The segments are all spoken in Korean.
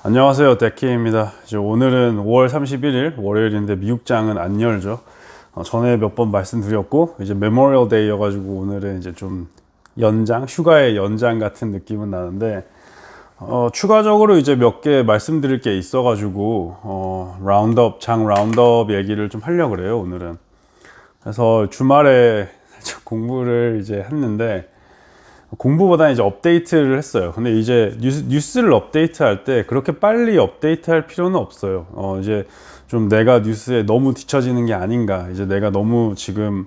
안녕하세요, 데키입니다. 이제 오늘은 5월 31일 월요일인데 미국장은 안 열죠. 전에 몇 번 말씀드렸고 이제 메모리얼 데이여가지고 오늘은 이제 좀 휴가의 연장 같은 느낌은 나는데 추가적으로 이제 몇 개 말씀드릴 게 있어가지고 장 라운드업 얘기를 좀 하려고 그래요, 오늘은. 그래서 주말에 살짝 공부를 이제 했는데 공부보다는 이제 업데이트를 했어요. 근데 이제 뉴스를 업데이트할 때 그렇게 빨리 업데이트할 필요는 없어요. 이제 좀 내가 뉴스에 너무 뒤처지는 게 아닌가. 이제 내가 너무 지금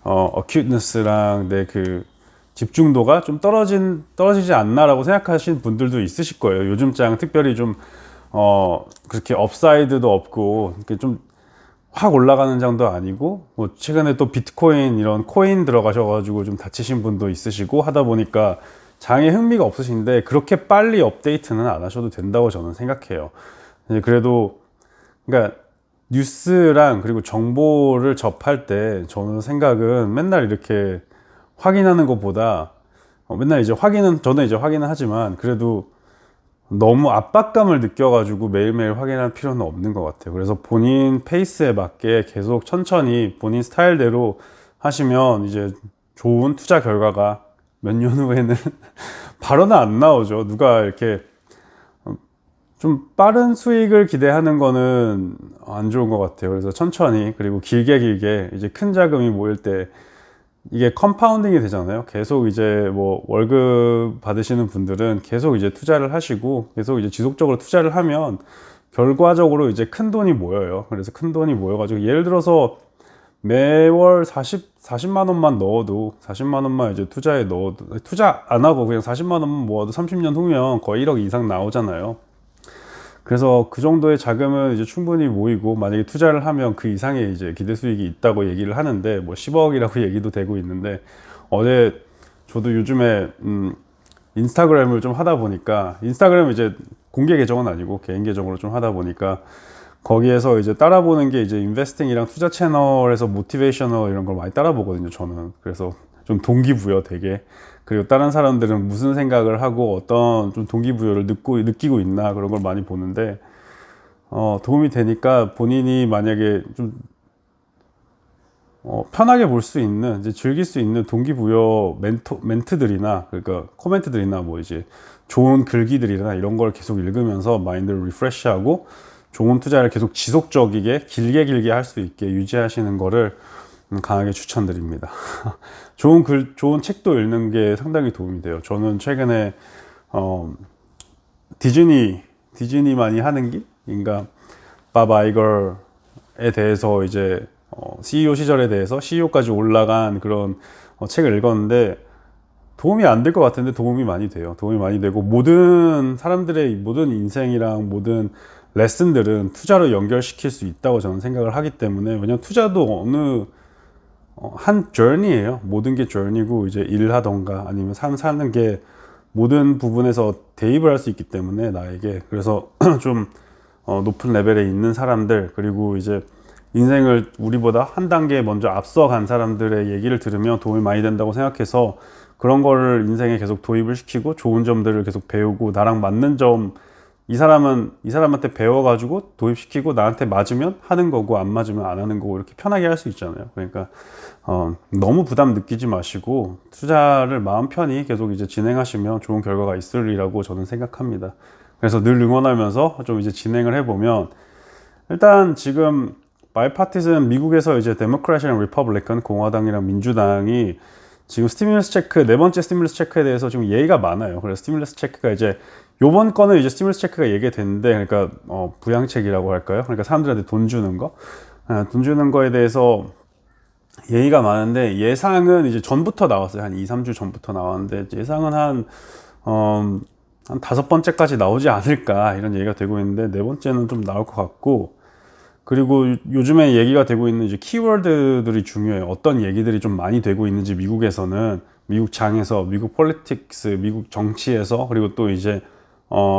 어큐트니스랑 내 그 집중도가 좀 떨어지지 않나라고 생각하시는 분들도 있으실 거예요. 요즘 장 특별히 좀 그렇게 업사이드도 없고 이렇게 좀 확 올라가는 장도 아니고, 뭐 최근에 또 비트코인 이런 코인 들어가셔가지고 좀 다치신 분도 있으시고 하다 보니까 장에 흥미가 없으신데 그렇게 빨리 업데이트는 안 하셔도 된다고 저는 생각해요. 그래도 그러니까 뉴스랑 그리고 정보를 접할 때 저는 생각은 맨날 이렇게 확인하는 것보다 맨날 이제 저는 이제 확인은 하지만 그래도 너무 압박감을 느껴가지고 매일매일 확인할 필요는 없는 것 같아요. 그래서 본인 페이스에 맞게 계속 천천히 본인 스타일대로 하시면 이제 좋은 투자 결과가 몇 년 후에는 바로는 안 나오죠. 누가 이렇게 좀 빠른 수익을 기대하는 거는 안 좋은 것 같아요. 그래서 천천히 그리고 길게 이제 큰 자금이 모일 때 이게 컴파운딩이 되잖아요. 계속 이제 뭐 월급 받으시는 분들은 계속 이제 투자를 하시고 계속 이제 지속적으로 투자를 하면 결과적으로 이제 큰 돈이 모여요. 그래서 큰 돈이 모여가지고 예를 들어서 매월 40만 원만 넣어도 40만 원만 이제 투자에 넣어도 투자 안 하고 그냥 40만 원만 모아도 30년 후면 거의 1억 이상 나오잖아요. 그래서 그 정도의 자금은 이제 충분히 모이고 만약에 투자를 하면 그 이상의 이제 기대 수익이 있다고 얘기를 하는데 뭐 10억이라고 얘기도 되고 있는데 어제 저도 요즘에 인스타그램을 좀 하다 보니까 인스타그램은 이제 공개 계정은 아니고 개인 계정으로 좀 하다 보니까 거기에서 이제 따라보는 게 이제 인베스팅이랑 투자 채널에서 모티베이셔널 이런 걸 많이 따라보거든요, 저는. 그래서 좀 동기부여 되게. 그리고 다른 사람들은 무슨 생각을 하고 어떤 좀 동기부여를 느끼고 있나 그런 걸 많이 보는데 도움이 되니까 본인이 만약에 좀 편하게 볼 수 있는 이제 즐길 수 있는 동기부여 멘트들이나 그러니까 코멘트들이나 뭐 이제 좋은 글귀들이나 이런 걸 계속 읽으면서 마인드를 리프레시하고 좋은 투자를 계속 지속적이게 길게 할 수 있게 유지하시는 거를 강하게 추천드립니다. 좋은 책도 읽는 게 상당히 도움이 돼요. 저는 최근에 디즈니 많이 하는 길인가 밥 아이거에 대해서 이제 CEO 시절에 대해서 CEO까지 올라간 그런 책을 읽었는데 도움이 안 될 것 같은데 도움이 많이 돼요. 도움이 많이 되고 모든 사람들의 모든 인생이랑 모든 레슨들은 투자로 연결시킬 수 있다고 저는 생각을 하기 때문에 왜냐면 투자도 어느 한 journey예요. 모든 게 journey고 이제 일하던가 아니면 사는 게 모든 부분에서 대입을 할 수 있기 때문에 나에게 그래서 좀 높은 레벨에 있는 사람들 그리고 이제 인생을 우리보다 한 단계 먼저 앞서간 사람들의 얘기를 들으면 도움이 많이 된다고 생각해서 그런 거를 인생에 계속 도입을 시키고 좋은 점들을 계속 배우고 나랑 맞는 점 이 사람한테 배워가지고 도입시키고 나한테 맞으면 하는 거고 안 맞으면 안 하는 거고 이렇게 편하게 할 수 있잖아요. 그러니까 너무 부담 느끼지 마시고 투자를 마음 편히 계속 이제 진행하시면 좋은 결과가 있으리라고 저는 생각합니다. 그래서 늘 응원하면서 좀 이제 진행을 해보면 일단 지금 바이파티즌 미국에서 이제 데모크라시랑 리퍼블리칸 공화당이랑 민주당이 지금 스티뮬러스 체크 네 번째 스티뮬러스 체크에 대해서 지금 예의가 많아요. 그래서 스티뮬러스 체크가 이제 요번 거는 이제 스티뮬러스 체크가 얘기됐는데 그러니까 부양책이라고 할까요? 그러니까 사람들한테 돈 주는 거, 돈 주는 거에 대해서 예의가 많은데 예상은 이제 전부터 나왔어요. 한 2, 3주 전부터 나왔는데 예상은 한 다섯 번째까지 나오지 않을까 이런 얘기가 되고 있는데 네 번째는 좀 나올 것 같고 그리고 요즘에 얘기가 되고 있는 이제 키워드들이 중요해요. 어떤 얘기들이 좀 많이 되고 있는지 미국에서는 미국 장에서 미국 폴리틱스 미국 정치에서 그리고 또 이제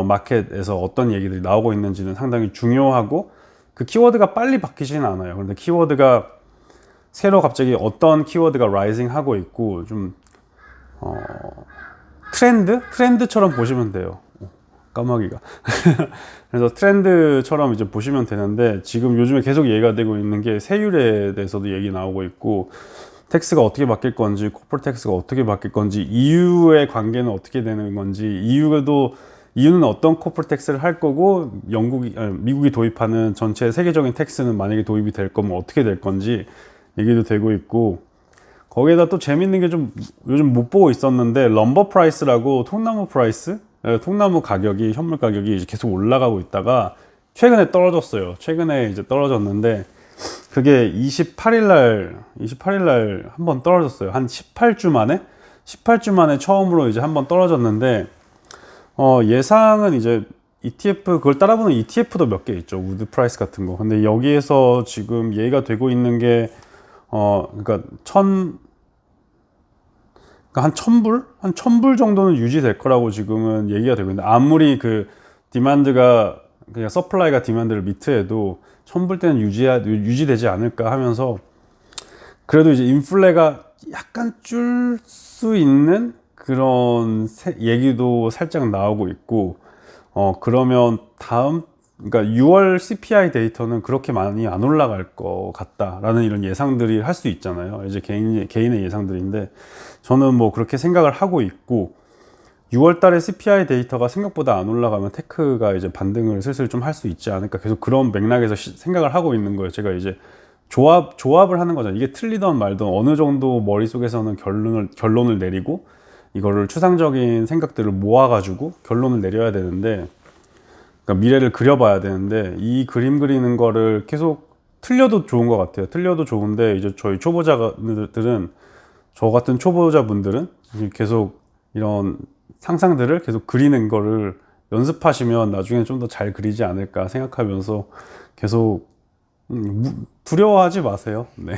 마켓에서 어떤 얘기들이 나오고 있는지는 상당히 중요하고 그 키워드가 빨리 바뀌지는 않아요. 그런데 키워드가 새로 갑자기 어떤 키워드가 라이징 하고 있고 좀 트렌드처럼 보시면 돼요. 까마귀가. 그래서 트렌드처럼 이제 보시면 되는데, 지금 요즘에 계속 얘기가 되고 있는 게 세율에 대해서도 얘기 나오고 있고, 텍스가 어떻게 바뀔 건지, 코퍼레이트 텍스가 어떻게 바뀔 건지, EU의 관계는 어떻게 되는 건지, EU는 어떤 코퍼레이트 텍스를 할 거고, 미국이 도입하는 전체 세계적인 텍스는 만약에 도입이 될 거면 어떻게 될 건지 얘기도 되고 있고, 거기에다 또 재밌는 게 좀 요즘 못 보고 있었는데, 럼버 프라이스라고 통나무 프라이스, 통나무 가격이, 현물 가격이 이제 계속 올라가고 있다가 최근에 떨어졌어요. 최근에 이제 떨어졌는데, 그게 28일 날 한번 떨어졌어요. 한 18주 만에 처음으로 이제 한번 떨어졌는데, 예상은 이제 ETF, 그걸 따라붙는 ETF도 몇 개 있죠. 우드 프라이스 같은 거. 근데 여기에서 지금 얘기가 되고 있는 게, 그러니까 한 1000불? 한 1000불 정도는 유지될 거라고 지금은 얘기가 되고 있는데, 아무리 그 디만드가, 그냥 서플라이가 디만드를 미트해도 1000불 때는 유지되지 않을까 하면서, 그래도 이제 인플레가 약간 줄 수 있는 그런 얘기도 살짝 나오고 있고, 그러면 그러니까 6월 CPI 데이터는 그렇게 많이 안 올라갈 것 같다라는 이런 예상들이 할 수 있잖아요. 이제 개인의 예상들인데, 저는 뭐 그렇게 생각을 하고 있고, 6월 달에 CPI 데이터가 생각보다 안 올라가면 테크가 이제 반등을 슬슬 좀 할 수 있지 않을까, 계속 그런 맥락에서 생각을 하고 있는 거예요. 제가 이제 조합을 하는 거잖아요. 이게 틀리던 말던 어느 정도 머릿속에서는 결론을 내리고, 이거를 추상적인 생각들을 모아가지고 결론을 내려야 되는데, 그러니까 미래를 그려봐야 되는데, 이 그림 그리는 거를 계속 틀려도 좋은 것 같아요. 틀려도 좋은데, 이제 저희 초보자들은, 저 같은 초보자분들은 계속 이런 상상들을 계속 그리는 거를 연습하시면 나중에 좀 더 잘 그리지 않을까 생각하면서, 계속 두려워하지 마세요. 네,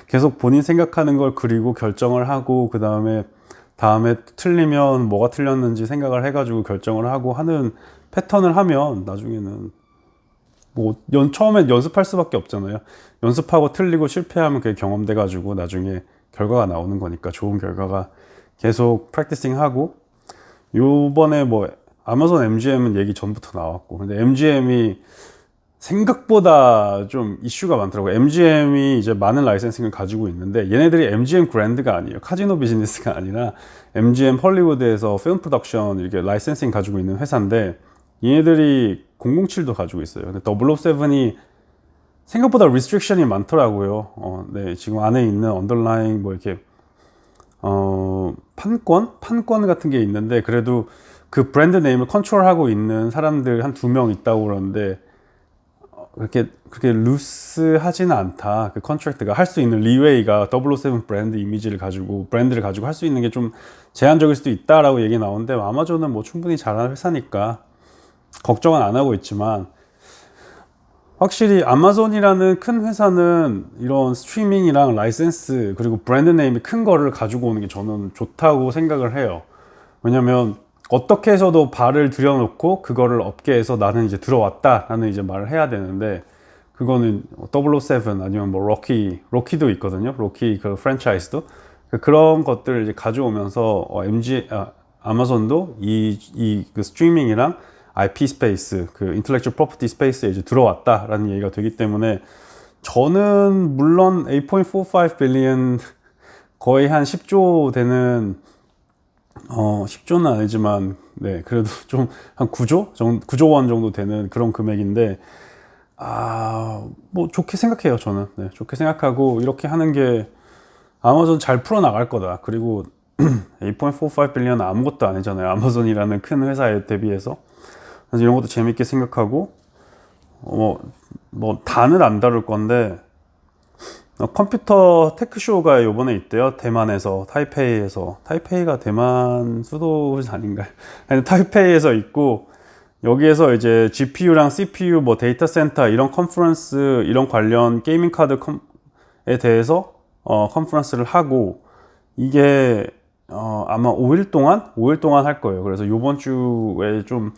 계속 본인 생각하는 걸 그리고 결정을 하고, 그 다음에 틀리면 뭐가 틀렸는지 생각을 해가지고 결정을 하고 하는 패턴을 하면, 나중에는 뭐 처음엔 연습할 수밖에 없잖아요. 연습하고 틀리고 실패하면 그게 경험돼 가지고 나중에 결과가 나오는 거니까, 좋은 결과가. 계속 프랙티싱 하고, 요번에 뭐 아마존 MGM은 얘기 전부터 나왔고, 근데 MGM이 생각보다 좀 이슈가 많더라고요. MGM이 이제 많은 라이센싱을 가지고 있는데, 얘네들이 MGM 그랜드가 아니에요. 카지노 비즈니스가 아니라 MGM 헐리우드에서 필름 프로덕션 이렇게 라이센싱 가지고 있는 회사인데, 얘네들이 007도 가지고 있어요. 근데 007이 생각보다 리스트릭션이 많더라고요. 네, 지금 안에 있는 언더라잉 뭐 이렇게 판권 같은 게 있는데, 그래도 그 브랜드 네임을 컨트롤하고 있는 사람들 한 2명 있다고 그러는데, 그렇게 루스하지는 않다. 그 컨트랙트가 할 수 있는 리웨이가 007 브랜드를 가지고 할 수 있는 게 좀 제한적일 수도 있다라고 얘기 나오는데, 아마존은 뭐 충분히 잘하는 회사니까 걱정은 안 하고 있지만, 확실히 아마존이라는 큰 회사는 이런 스트리밍이랑 라이센스, 그리고 브랜드 네임이 큰 거를 가지고 오는 게 저는 좋다고 생각을 해요. 왜냐면 어떻게 해서도 발을 들여놓고 그거를 업계에서 나는 이제 들어왔다 라는 이제 말을 해야 되는데, 그거는 007 아니면 뭐 로키도 있거든요. 로키 그 프랜차이즈도. 그런 것들을 이제 가져오면서 아마존도 그 스트리밍이랑 IP 스페이스, 그 인텔렉츄얼 프로퍼티 스페이스에 이제 들어왔다라는 얘기가 되기 때문에, 저는 물론 8.45 빌리언, 거의 한 10조 되는, 10조는 아니지만, 네, 그래도 좀 한 9조 원 정도 되는 그런 금액인데, 뭐 좋게 생각해요, 저는. 네, 좋게 생각하고, 이렇게 하는 게 아마존 잘 풀어나갈 거다. 그리고 8.45 빌리언은 아무것도 아니잖아요. 아마존이라는 큰 회사에 대비해서. 그래서 이런 것도 재밌게 생각하고, 뭐 다는 안 다룰 건데, 컴퓨터 테크쇼가 요번에 있대요. 대만에서, 타이페이가 대만 수도 아닌가요? 아니, 타이페이에서 있고, 여기에서 이제 GPU랑 CPU, 뭐 데이터 센터 이런 컨퍼런스, 이런 관련 게이밍 카드에 대해서 컨퍼런스를 하고, 이게 아마 5일 동안 할 거예요. 그래서 요번 주에 좀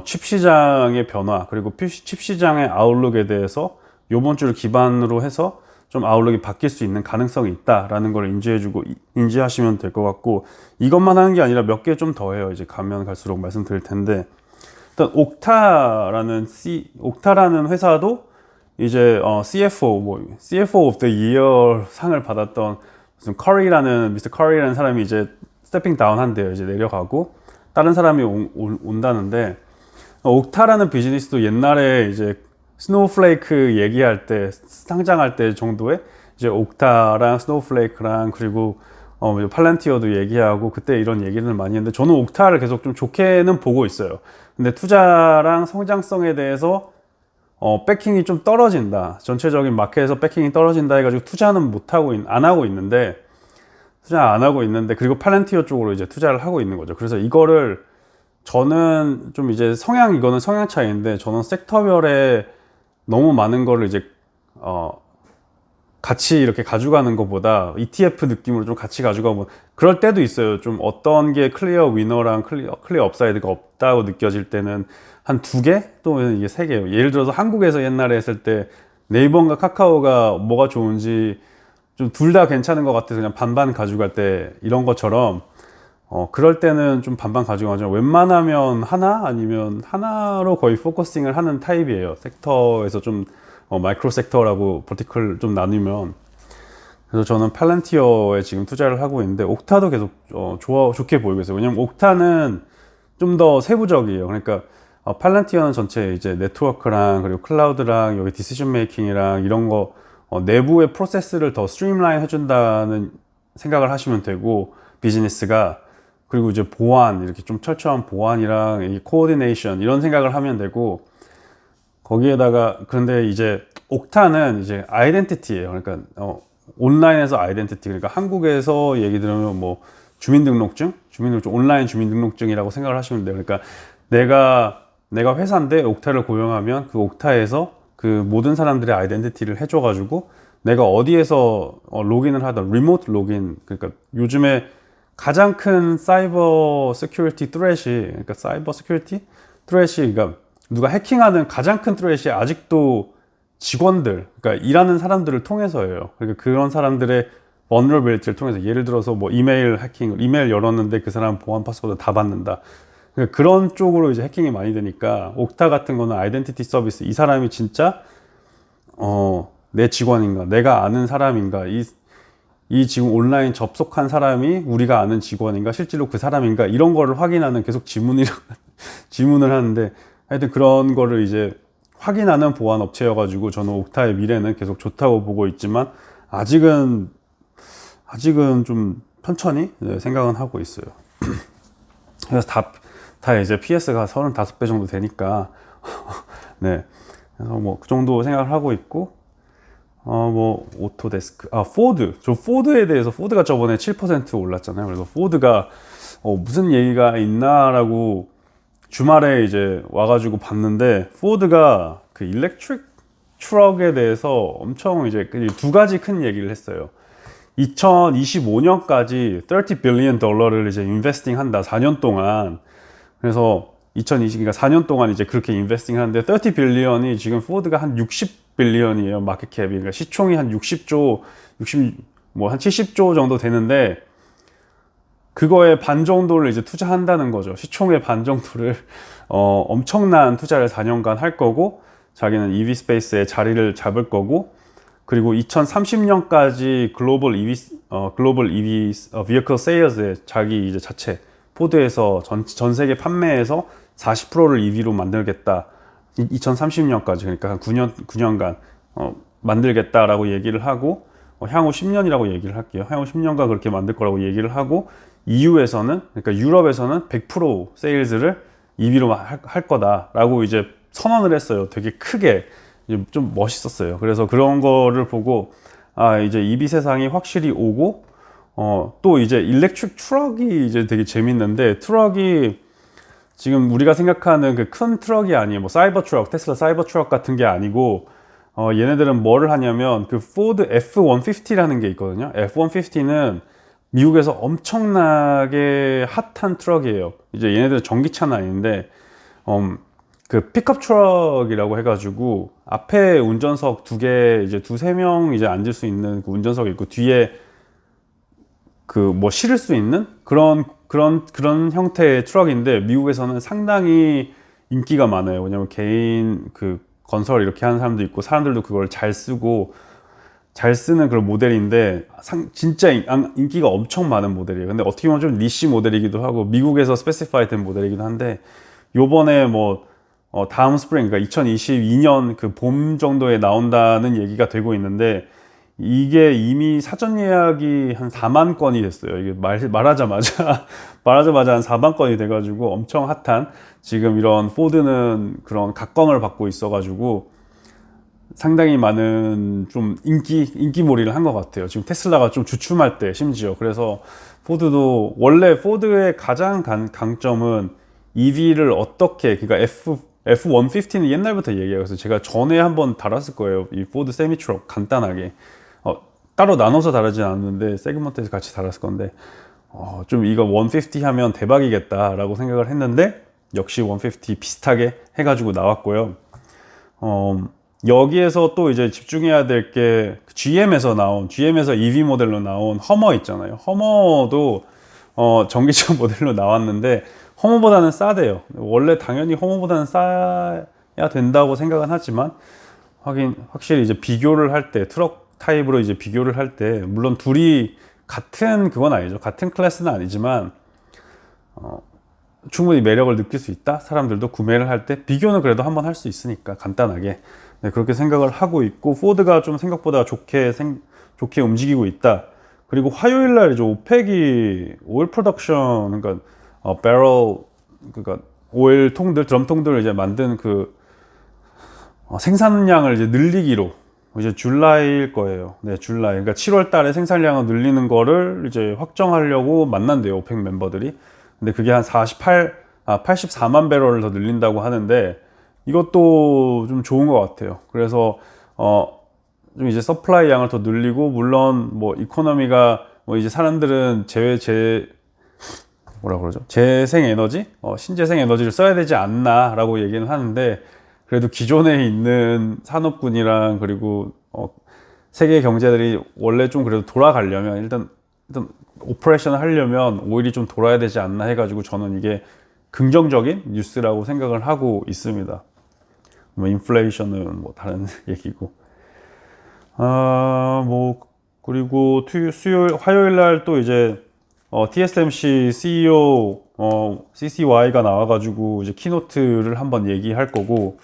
칩 시장의 변화, 그리고 칩 시장의 아웃룩에 대해서 요번 주를 기반으로 해서 좀 아웃룩이 바뀔 수 있는 가능성이 있다라는 걸 인지하시면 될 것 같고, 이것만 하는 게 아니라 몇 개 좀 더 해요. 이제 가면 갈수록 말씀드릴 텐데, 일단 옥타라는 회사도 이제 CFO of the Year 상을 받았던 무슨 미스터 커리라는 사람이 이제 스태핑 다운 한대요. 이제 내려가고 다른 사람이 온다는데, 옥타라는 비즈니스도 옛날에 이제 스노우플레이크 얘기할 때, 상장할 때 정도에 이제 옥타랑 스노우플레이크랑 그리고 팔란티어도 얘기하고 그때 이런 얘기를 많이 했는데, 저는 옥타를 계속 좀 좋게는 보고 있어요. 근데 투자랑 성장성에 대해서 백킹이 좀 떨어진다, 전체적인 마켓에서 백킹이 떨어진다 해가지고 안 하고 있는데, 그리고 팔란티어 쪽으로 이제 투자를 하고 있는 거죠. 그래서 이거를 저는 좀 이제 이거는 성향 차이인데, 저는 섹터별에 너무 많은 거를 이제 같이 이렇게 가져가는 것보다 ETF 느낌으로 좀 같이 가져가면, 그럴 때도 있어요. 좀 어떤 게 클리어 위너랑 클리어 업사이드가 없다고 느껴질 때는 한 2개 또는 이게 3개예요. 예를 들어서 한국에서 옛날에 했을 때 네이버인가 카카오가 뭐가 좋은지 좀 둘 다 괜찮은 것 같아서 그냥 반반 가져갈 때, 이런 것처럼 그럴 때는 좀 반반 가져가죠. 웬만하면 아니면 하나로 거의 포커싱을 하는 타입이에요. 섹터에서 좀 마이크로 섹터라고 버티컬 좀 나누면. 그래서 저는 팔란티어에 지금 투자를 하고 있는데, 옥타도 계속 좋게 보이고 있어요. 왜냐면 옥타는 좀 더 세부적이에요. 그러니까 팔란티어는 전체 이제 네트워크랑 그리고 클라우드랑 여기 디시전 메이킹이랑 이런 거 내부의 프로세스를 더 스트림라인 해준다는 생각을 하시면 되고, 비즈니스가, 그리고 이제 보안, 이렇게 좀 철저한 보안이랑 이 코어디네이션 이런 생각을 하면 되고, 거기에다가 그런데 이제 옥타는 이제 아이덴티티예요. 그러니까 온라인에서 아이덴티티, 그러니까 한국에서 얘기 들으면 뭐 주민등록증 온라인 주민등록증이라고 생각을 하시면 돼요. 그러니까 내가 회사인데 옥타를 고용하면 그 옥타에서 그 모든 사람들의 아이덴티티를 해줘가지고, 내가 어디에서 로그인을 하든 리모트 로그인, 그러니까 요즘에 가장 큰 사이버 시큐리티 트렛이, 그러니까 누가 해킹하는 가장 큰 트렛이 아직도 직원들, 그러니까 일하는 사람들을 통해서예요. 그러니까 그런 사람들의 vulnerability를 통해서, 예를 들어서 뭐 이메일 열었는데 그 사람 보안 파스워드 다 받는다. 그러니까 그런 쪽으로 이제 해킹이 많이 되니까, 옥타 같은 거는 아이덴티티 서비스, 이 사람이 진짜 내 직원인가, 내가 아는 사람인가, 이 지금 온라인 접속한 사람이 우리가 아는 직원인가, 실제로 그 사람인가, 이런 거를 확인하는 계속 지문을 하는데, 하여튼 그런 거를 이제 확인하는 보안 업체여가지고, 저는 옥타의 미래는 계속 좋다고 보고 있지만, 아직은 좀 천천히 생각은 하고 있어요. 그래서 다 이제 PS가 35배 정도 되니까 네, 그래서 뭐 그 정도 생각을 하고 있고, 뭐 오토데스크, 포드에 대해서, 포드가 저번에 7% 올랐잖아요. 그래서 포드가 무슨 얘기가 있나라고 주말에 이제 와가지고 봤는데, 포드가 그 일렉트릭 트럭에 대해서 엄청 이제 2가지 큰 얘기를 했어요. 2025년까지 $30 빌리언을 이제 인베스팅 한다, 4년 동안. 그래서 2020, 그러니까 4년 동안 이제 그렇게 인베스팅 하는데, 30 빌리언이 지금 포드가 한 60 빌리언이에요, 마켓캡이. 그러니까 시총이 한 60조, 한 70조 정도 되는데, 그거의 반 정도를 이제 투자한다는 거죠. 시총의 반 정도를 엄청난 투자를 4년간 할 거고, 자기는 EV 스페이스에 자리를 잡을 거고, 그리고 2030년까지 글로벌 EV vehicle sales에 자기 이제 자체 포드에서 전 세계 판매에서 40%를 EV로 만들겠다. 2030년까지, 그러니까 한 9년간 만들겠다라고 얘기를 하고, 향후 10년이라고 얘기를 할게요. 향후 10년간 그렇게 만들 거라고 얘기를 하고, EU에서는, 그러니까 유럽에서는 100% 세일즈를 EV로 할 거다라고 이제 선언을 했어요. 되게 크게. 좀 멋있었어요. 그래서 그런 거를 보고, 이제 EV 세상이 확실히 오고, 또 이제 일렉트릭 트럭이 이제 되게 재밌는데, 트럭이 지금 우리가 생각하는 그 큰 트럭이 아니에요. 뭐 사이버 트럭, 테슬라 사이버 트럭 같은 게 아니고, 얘네들은 뭐를 하냐면, 그 포드 F-150라는 게 있거든요. F-150는 미국에서 엄청나게 핫한 트럭이에요. 이제 얘네들은 전기차는 아닌데, 그 픽업 트럭이라고 해가지고, 앞에 운전석 2개, 이제 2-3명 이제 앉을 수 있는 그 운전석이 있고, 뒤에 그 뭐 실을 수 있는 그런 형태의 트럭인데, 미국에서는 상당히 인기가 많아요. 왜냐면 개인 그 건설 이렇게 하는 사람도 있고 사람들도 그걸 잘 쓰고 잘 쓰는 그런 모델인데 진짜 인기가 엄청 많은 모델이에요. 근데 어떻게 보면 좀 니시 모델이기도 하고 미국에서 스페시파이 된 모델이기도 한데 요번에 뭐 다음 스프링 그러니까 2022년 그 봄 정도에 나온다는 얘기가 되고 있는데 이게 이미 사전 예약이 한 4만 건이 됐어요. 이게 말하자마자 말하자마자 한 4만 건이 돼가지고 엄청 핫한 지금 이런 포드는 그런 각광을 받고 있어가지고 상당히 많은 좀 인기몰이를 한 것 같아요. 지금 테슬라가 좀 주춤할 때 심지어. 그래서 포드도 원래 포드의 가장 강점은 EV를 어떻게 그러니까 F-150는 옛날부터 얘기해요. 그래서 제가 전에 한번 달았을 거예요. 이 포드 세미트럭 간단하게 따로 나눠서 다루진 않았는데 세그먼트에서 같이 달았을 건데 좀 이거 150 하면 대박이겠다 라고 생각을 했는데 역시 150 비슷하게 해가지고 나왔고요. 여기에서 또 이제 집중해야 될 게 GM에서 EV 모델로 나온 허머 있잖아요. 허머도 전기차 모델로 나왔는데 허머보다는 싸대요. 원래 당연히 허머보다는 싸야 된다고 생각은 하지만 확실히 이제 비교를 할 때 트럭 타입으로 이제 비교를 할 때 물론 둘이 같은 그건 아니죠. 같은 클래스는 아니지만 충분히 매력을 느낄 수 있다. 사람들도 구매를 할 때 비교는 그래도 한번 할 수 있으니까 간단하게 네, 그렇게 생각을 하고 있고 포드가 좀 생각보다 좋게 움직이고 있다. 그리고 화요일 날 이제 오펙이 오일 프로덕션 그러니까 배럴 그러니까 오일 통들 드럼통들을 이제 만든 그 생산량을 이제 늘리기로 이제 줄라이일 거예요. 네, 줄라이. 그러니까 7월 달에 생산량을 늘리는 거를 이제 확정하려고 만난대요, 오펙 멤버들이. 근데 그게 한 84만 배럴을 더 늘린다고 하는데 이것도 좀 좋은 것 같아요. 그래서 좀 이제 서플라이 양을 더 늘리고 물론 뭐 이코노미가 뭐 이제 사람들은 뭐라 그러죠? 재생 에너지, 신재생 에너지를 써야 되지 않나라고 얘기는 하는데 그래도 기존에 있는 산업군이랑 그리고 세계 경제들이 원래 좀 그래도 돌아가려면 일단 오퍼레이션을 하려면 오일이 좀 돌아야 되지 않나 해가지고 저는 이게 긍정적인 뉴스라고 생각을 하고 있습니다. 뭐 인플레이션은 뭐 다른 얘기고 뭐 그리고 화요일 날 또 이제 TSMC CEO CCY가 나와가지고 이제 키노트를 한번 얘기할 거고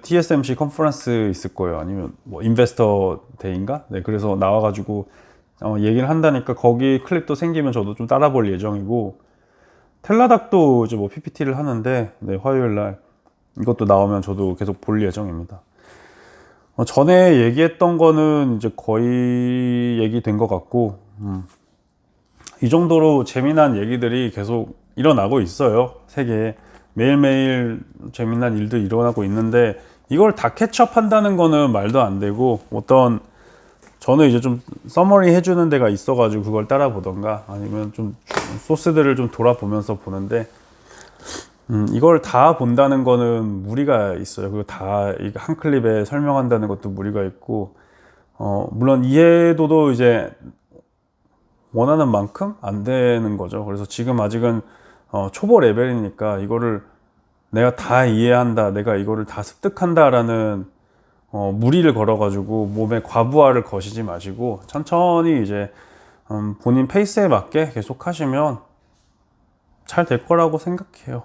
TSMC 컨퍼런스 있을 거예요. 아니면 뭐 인베스터 데이인가? 네, 그래서 나와가지고 얘기를 한다니까 거기 클립도 생기면 저도 좀 따라 볼 예정이고 텔라닥도 이제 뭐 PPT를 하는데 네, 화요일 날 이것도 나오면 저도 계속 볼 예정입니다. 전에 얘기했던 거는 이제 거의 얘기된 것 같고 이 정도로 재미난 얘기들이 계속 일어나고 있어요. 세계에 매일매일 재미난 일도 일어나고 있는데 이걸 다 캐치업 한다는 거는 말도 안 되고 저는 이제 좀 서머리 해주는 데가 있어가지고 그걸 따라 보던가 아니면 좀 소스들을 좀 돌아보면서 보는데 이걸 다 본다는 거는 무리가 있어요. 그거 다 한 클립에 설명한다는 것도 무리가 있고 물론 이해도도 이제 원하는 만큼 안 되는 거죠. 그래서 지금 아직은 초보 레벨이니까 이거를 내가 다 이해한다, 내가 이거를 다 습득한다라는 무리를 걸어가지고 몸에 과부하를 거시지 마시고 천천히 이제 본인 페이스에 맞게 계속 하시면 잘 될 거라고 생각해요.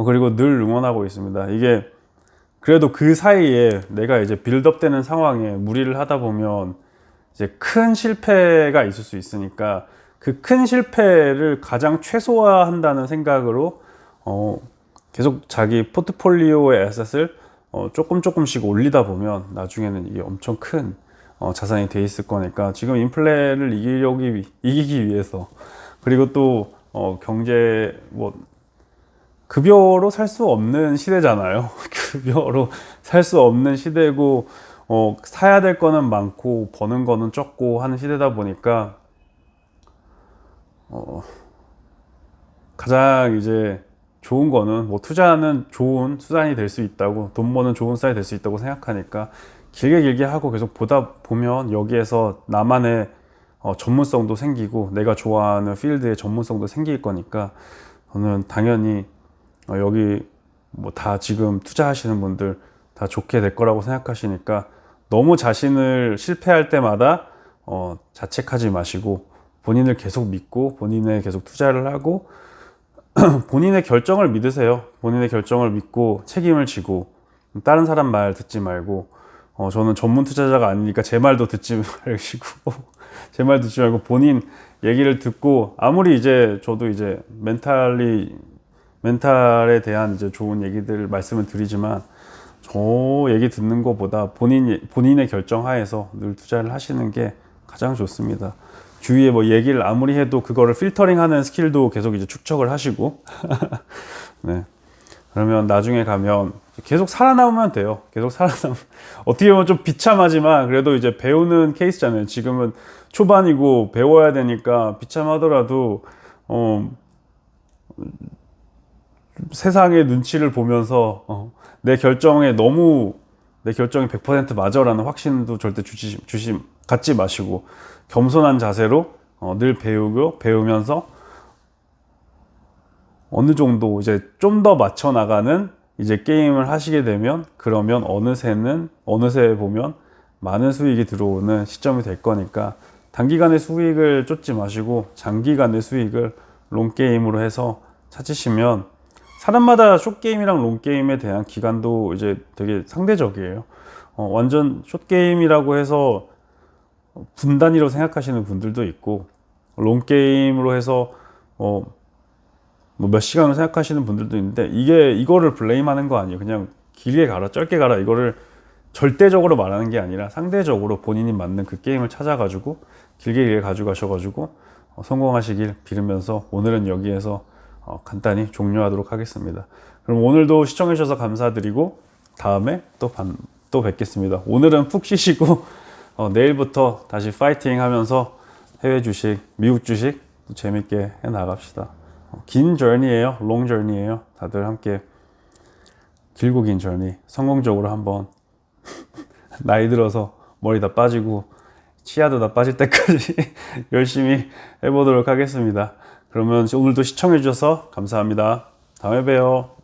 그리고 늘 응원하고 있습니다. 이게 그래도 그 사이에 내가 이제 빌드업 되는 상황에 무리를 하다 보면 이제 큰 실패가 있을 수 있으니까 그 큰 실패를 가장 최소화한다는 생각으로 계속 자기 포트폴리오의 에셋을 조금씩 올리다 보면 나중에는 이게 엄청 큰 자산이 돼 있을 거니까 지금 인플레를 이기기 위해서 그리고 또 경제 뭐 급여로 살 수 없는 시대잖아요. 급여로 살 수 없는 시대고 사야 될 거는 많고 버는 거는 적고 하는 시대다 보니까 가장 이제 좋은 거는 뭐 투자는 좋은 수단이 될 수 있다고 돈 버는 좋은 수단이 될 수 있다고 생각하니까 길게 하고 계속 보다 보면 여기에서 나만의 전문성도 생기고 내가 좋아하는 필드의 전문성도 생길 거니까 저는 당연히 여기 뭐 다 지금 투자하시는 분들 다 좋게 될 거라고 생각하시니까 너무 자신을 실패할 때마다 자책하지 마시고 본인을 계속 믿고 본인에 계속 투자를 하고 본인의 결정을 믿으세요. 본인의 결정을 믿고 책임을 지고 다른 사람 말 듣지 말고 저는 전문 투자자가 아니니까 제 말도 듣지 마시고 제 말 듣지 말고 본인 얘기를 듣고 아무리 이제 저도 이제 멘탈에 대한 이제 좋은 얘기들 말씀을 드리지만 저 얘기 듣는 것보다 본인의 결정 하에서 늘 투자를 하시는 게 가장 좋습니다. 주위에 뭐 얘기를 아무리 해도 그거를 필터링하는 스킬도 계속 이제 축적을 하시고 네. 그러면 나중에 가면 계속 살아남으면 돼요. 계속 살아남으면 어떻게 보면 좀 비참하지만 그래도 이제 배우는 케이스잖아요. 지금은 초반이고 배워야 되니까 비참하더라도 세상의 눈치를 보면서 내 결정이 100% 맞아라는 확신도 절대 갖지 마시고 겸손한 자세로 늘 배우면서 어느 정도 이제 좀 더 맞춰 나가는 이제 게임을 하시게 되면 그러면 어느새 보면 많은 수익이 들어오는 시점이 될 거니까 단기간의 수익을 쫓지 마시고 장기간의 수익을 롱게임으로 해서 찾으시면 사람마다 숏게임이랑 롱게임에 대한 기간도 이제 되게 상대적이에요. 완전 숏게임이라고 해서 분단위로 생각하시는 분들도 있고 롱게임으로 해서 뭐 몇 시간을 생각하시는 분들도 있는데 이거를 블레임하는 거 아니에요. 그냥 길게 가라 짧게 가라 이거를 절대적으로 말하는 게 아니라 상대적으로 본인이 맞는 그 게임을 찾아가지고 길게 가져가셔가지고 성공하시길 빌으면서 오늘은 여기에서 간단히 종료하도록 하겠습니다. 그럼 오늘도 시청해 주셔서 감사드리고 다음에 또 뵙겠습니다. 오늘은 푹 쉬시고 내일부터 다시 파이팅 하면서 해외 주식, 미국 주식 재밌게 해 나갑시다. 긴 저니예요. 롱 저니예요. 다들 함께 길고 긴 저니 성공적으로 한번 나이 들어서 머리 다 빠지고 치아도 다 빠질 때까지 열심히 해보도록 하겠습니다. 그러면 오늘도 시청해 주셔서 감사합니다. 다음에 봬요.